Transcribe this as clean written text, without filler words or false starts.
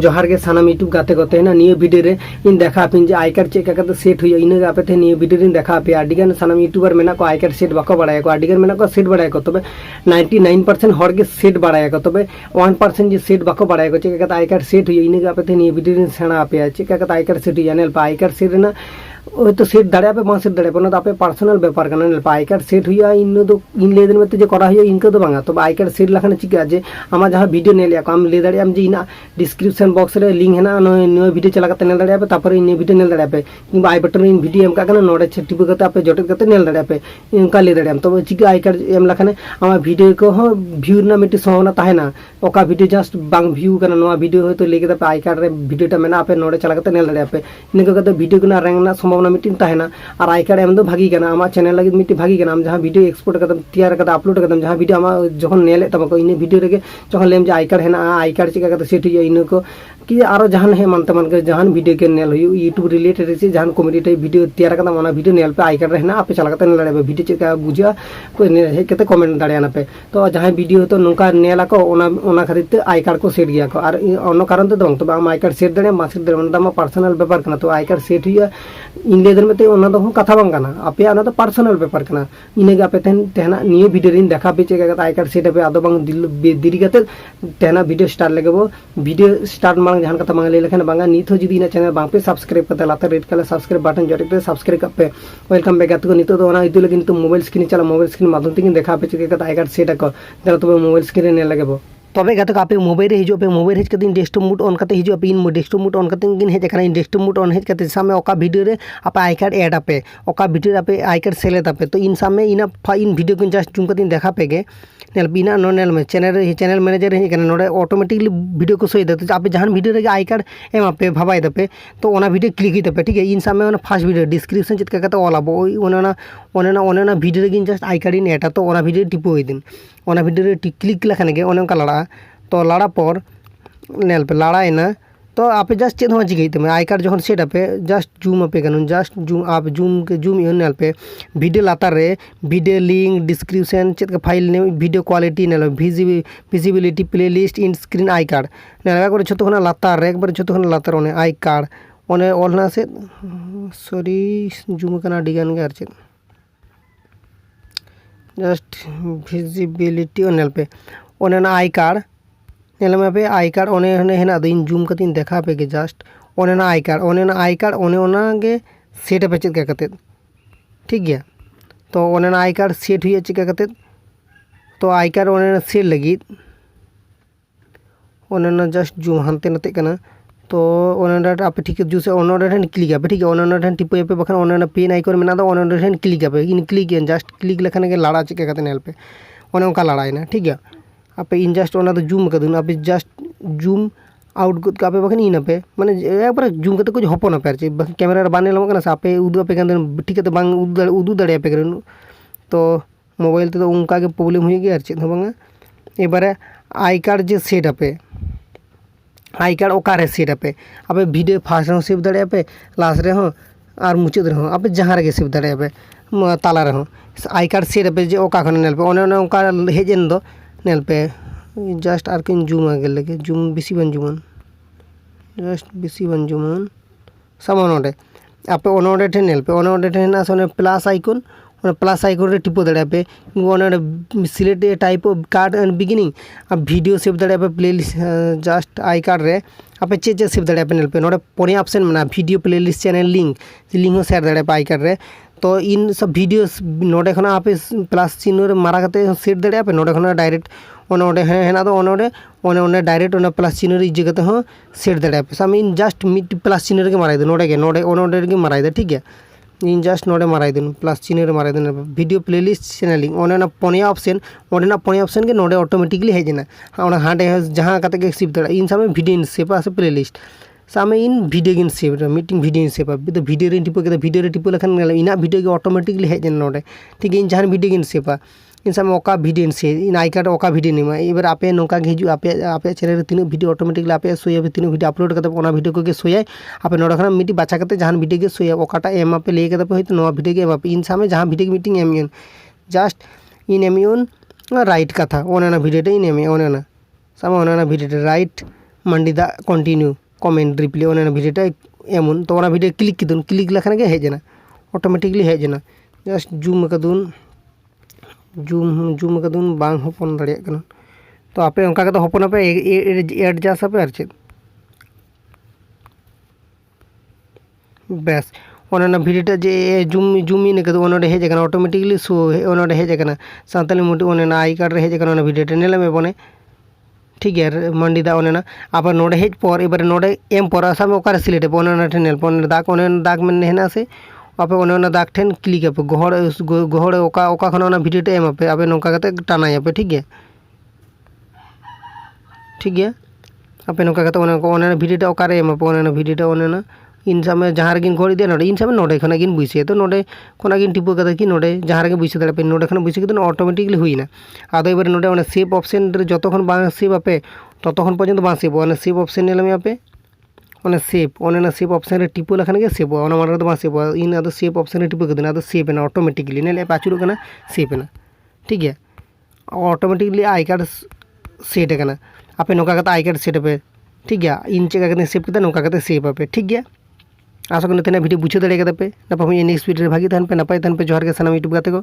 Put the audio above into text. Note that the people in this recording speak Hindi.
जोहार के सानाम यूट्यूब गाते गते ना निये वीडियो रे इन देखा पिन जे आई कार्ड चेक करते सेट हुई इन आपे थे निये वीडियो रे देखा पे आडिगन सानाम यूट्यूबर मेना को आई कार्ड सेट बाको बड़ाया को आडिगन मेना को सेट बड़ाया को तबे 99% हर के सेट बड़ाया को तबे 1% जे सेट बाको बड़ाया को चेक करते आई कार्ड सेट हुई इन आपे थे निये वीडियो रे सेना आपे चेक करते आई कार्ड सेट हुई नेल पा आई कार्ड सेट ना तो सेट दाड़े पे बां सेट दाड़े पे ना आपे पर्सनल व्यापार करना नेल पा आई कार्ड सेट हुई इन दो इन ले दिन में जे करा हुई इनका तो बांगा तो आई कार्ड सेट लखन चिका जे आमा जहां वीडियो नेल या काम ले दाड़े आम जे इना डिस्क्रिप्शन बॉक्स रे लिंक है ना नो वीडियो चला करते नेल दाड़े पे तापर इन वीडियो नेल दाड़े पे किंबा आई बटन इन वीडियो एम का करना नोडे टिप करते आपे जटेट करते नेल दाड़े पे इनका ले दाड़े तो चिका आई कार्ड एम लखन आमा वीडियो को हो व्यू ना मिटी संभावना ताहेना ओका वीडियो जस्ट बांग व्यू करना नोआ वीडियो हो तो लेके पे आई कार्ड रे वीडियो टा मेना आपे नोडे चला करते नेल दाड़े पे इनका करते वीडियो को ना रैंक ना संभावना मिटी ताहेना और आई कार्ड एम दो भागी करना आमा चैनल लगे मिटी भागी करना हम जहां वीडियो एक्सपोर्ट करते तैयार करते अपलोड करते जहां वीडियो आमा जखन नेले तब को इन वीडियो रे जखन लेम जे आई कार्ड है ना आई कार्ड चिका करते सेट हुई इन को कि आरो जहान है मानते मान के जहान वीडियो के नेल हुई यूट्यूब रिलेटेड से जहान कॉमेडी टाइप वीडियो तैयार करता मना वीडियो नेल पे आई कार्ड रहना आपे चला करते नेल पे वीडियो चिका बुझा कोई ने हे केते कमेंट दाड़ियाना पे तो जहां वीडियो तो नोका नेला को ओना खातिर ते आई कार्ड को सेट गया को और अन्य कारण तो तो आम आई कार्ड सेट दाड़े मा सेट दाड़े ओना पर्सनल व्यापार करना तो आई कार्ड सेट हुई इन लेदर में तो ओना दो कथा बांग करना आपे ओना तो पर्सनल व्यापार करना इने गे आपे तेना निये वीडियो रिन देखा पे चेक करते आई कार्ड सेट पे आदो बांग दिरी करते तेना वीडियो स्टार्ट लगेबो वीडियो स्टार्ट मांग जहां कथा मांग ले लेखन बांगा नित हो जदी ना चैनल बांग पे सब्सक्राइब करते लाते रेड कलर सब्सक्राइब बटन जटे पे सब्सक्राइब कर पे वेलकम बैक आतो नित तो ओना इदु लगिन तो मोबाइल स्क्रीन चला मोबाइल स्क्रीन माध्यम ते देखा पे चेक करते आई कार्ड सेट को जरा तो मोबाइल स्क्रीन ने लगेबो तबे गाते को आपे मोबाइल रे हिजो पे मोबाइल हेज कते डेस्कटॉप मोड ऑन करते हिजो पे इन डेस्कटॉप मोड ऑन करते गिन हेज करना इन डेस्कटॉप मोड ऑन हेज करते सामने ओका वीडियो रे आपे आई कार्ड ऐड आपे ओका वीडियो रे आपे आई कार्ड सेलेक्ट आपे तो इन सामने इन वीडियो को जस्ट जूम करते देखा पे गे नेल बिना नो नेल में चैनल मैनेजर हे करना नोडे ऑटोमेटिकली वीडियो को सोई देते आपे जहां वीडियो रे आई कार्ड एम आपे भाबाई दपे तो ओना वीडियो क्लिक ही दपे ठीक है इन सामने ओना फर्स्ट वीडियो डिस्क्रिप्शन चित करते ऑल आबो ओना वीडियो रे गिन जस्ट आई कार्ड इन एटा तो ओना वीडियो टिपो दिन ओना वीडियो रे क्लिक लखन गे ओने का लड़ा तो लाड़ा पर नेल पे लाड़ा ना तो आपे जस्ट चेक हो चिकई तमे आई कार्ड जखन सेट आपे जस्ट जूम आपे कन जस्ट जूम आप जूम के जूम इन नेल पे वीडियो लातार रे वीडियो लिंक डिस्क्रिप्शन चेक का फाइल ने video quality nail visibility playlist in screen I card nail करे छतो खना लातार रे एकबार छतो खना लातार ओने आई कार्ड ओने ओलना से सॉरी जूम कना डिगान गे आर चेक जस्ट विजिबिलिटी ओनेल पे ओने ना आई कार्ड नेल में पे I card one Hena in zoom कते देखा पे गे जस्ट ओने ना आई कार्ड ओने ओना गे सेट पे चेक करते ठीक गया तो ओने ना आई कार्ड सेट हुई चिका करते तो आई कार्ड ओने सेट लगी ओने ना जस्ट जूम हानते नते कना तो ओने आपे ठीक जू से ओने ठन क्लिक आपे ठीक है ओने ठन टिपो पे बखन ओने पेन आइकन मेना दो ओने ठन क्लिक आपे इन क्लिक जस्ट क्लिक लेखन गे लाड़ा चिका करते नेल पे ओने उनका लाड़ायना ठीक है आपे इन जस्ट ओना तो जूम कर आप जस्ट जूम आउट गुद का बखन इन पे माने एक बार जूम करते कुछ हपन पे चे कैमरा रे बाने लमकना से आपे उदु पे गन ठीक है बांग उदु दड़े पे तो मोबाइल ते तो उनका के प्रॉब्लम हुई गया चे बांगा एबारे आई कार्ड जे सेट आपे आई कार्ड ओकारे सेट आपे आपे वीडियो फास्ट रे सेव दड़े पे लास्ट रे हो और मुचाद रे हो आपे जहां रे सेव दड़े पे ताला रे हो आई कार्ड सेट आपे जे ओका खन नेल पे ओने ओका हेजेन दो नेल पे जस्ट आर किन जूम आगे लगे जूम बेसी बन जूमन जस्ट बेसी बन जूमन सामान ओडे आपे ओनोडे ठे नेल पे ओनोडे ठे ना सोने प्लस आइकन ओने प्लस आइकन रे टिपो दड़े पे ओने select type of card and beginning अब वीडियो सेव दड़े पे प्लेलिस्ट जस्ट आई कार्ड रे आपे चे सेव दड़े पे नेल पे नोडे पने ऑप्शन मना वीडियो प्लेलिस्ट चैनल लिंक हो शेयर दड़े पे आई कार्ड रे तो इन सब वीडियोस नोडे खना आपे प्लस चिन्ह रे मारा करते सेट दड़े पे नोडे खना डायरेक्ट ओनोडे हेना दो ओनोडे डायरेक्ट ओना प्लस चिन्ह रे इजे करते हो सेट दड़े पे साम इन जस्ट मिट प्लस चिन्ह रे माराय दे नोडे ओनोडे रे माराय दे ठीक है इन जस्ट नोडे माराय दे प्लस चिन्ह रे माराय दे वीडियो प्लेलिस्ट चैनलिंग ओना पने ऑप्शन के नोडे ऑटोमेटिकली हेजना ओना हांडे जहां कते के सिप दड़ा इन सामे वीडियो इन सेप आसे प्लेलिस्ट सामे इन वीडियो गिन सेव मीटिंग वीडियो इन सेव तो वीडियो रे टिपो के वीडियो रे टिपो लखन इना वीडियो के ऑटोमेटिकली हेजना नोडे ठीक है इन जहां वीडियो गिन सेपा इन सामे ओका वीडियो इन से इन आई कार्ड ओका वीडियो निमा एबार आपे नोका के हिजु आपे चैनल रे तीन वीडियो ऑटोमेटिकली आपे सोया तीन वीडियो अपलोड करते ओना वीडियो को के सोया आपे नोडा खना मिटी बाचा करते जहां वीडियो के सोया ओकाटा एम आपे ले करते होय तो नोवा वीडियो के एम आपे इन सामे जहां वीडियो मीटिंग एम इन जस्ट इन एम इन राइट कथा ओना वीडियो इन एम ओना सामे ओना वीडियो राइट मांडी दा कंटिन्यू कमेंट रिप्ले ओना भिडियोटा एमन तो ओना भिडियो क्लिक किदुन क्लिक लेखान गे हेज एना ऑटोमेटिकली हेज एना जस्ट जूम कदुन जूम कदुन बांग हपन दाड़ियाग कना तो आपे ओंका कते हपन आपे एडजास्ट आपे आर चेद बस ओना भिडियोटा जे जूम इन कदु ओनोडे हेज एकाना ऑटोमेटिकली शो ओनोडे हेज एकाना सानताली मोड ओना आई कार्ड रे हेज एकाना ओना भिडियोटा नेलामे बने ठीक है मंडी दा ओना आबार नोडे हेज पर एबारे नोडे एम पर आसामे ओकारे सिलेक्ट पे ओना ठेन नेल पर दाग में हेना से आपे ओना दाग ठेन क्लिक आपे गहड़े ओका ओका खन ओना भिडियोटा एम आपे आपे नोंका कते टानाय आपे ठीक है आपे नोंका कते ओना भिडियोटा ओकारे एम आपे ओना भिडियोटा ओना इन समय जहाँ रेगिन घोड़ी दिया नोडे इन समय नोडे खना गिन बुइसे तो नोडे खना गिन टिपो कदा कि नोडे जहाँ रेगे बुइसे दाड़े पे नोडे खना बुइसे किदुन ऑटोमेटिकली हुईना आदो एबारे नोडे ओना सेव ऑप्शन रे जतक्षण बांग सेव आपे ततक्षण पर्यन्त बांग सेव ओना सेव ऑप्शन नेलामे आपे ओना सेव ओना सेव ऑप्शन रे टिपो लेखान गे सेव ओना माने बांग सेव इन आदो सेव ऑप्शन रे टिपो किदुन आदो सेव एना ऑटोमेटिकली नेले पाचुरो कना सेव एना ठीक है automatically I card set Ekana आपे नोका कते आई कार्ड सेट आपे ठीक है इन चेक कते सेव कते नोका कते सेव आपे ठीक है आशा करी तेना भिडियो बुझे दाड़े पे नपाय नेक्स्ट भिडियो भागी तहन पे नपाय तहन पे जोहार गे सानाम यूट्यूब गाते को।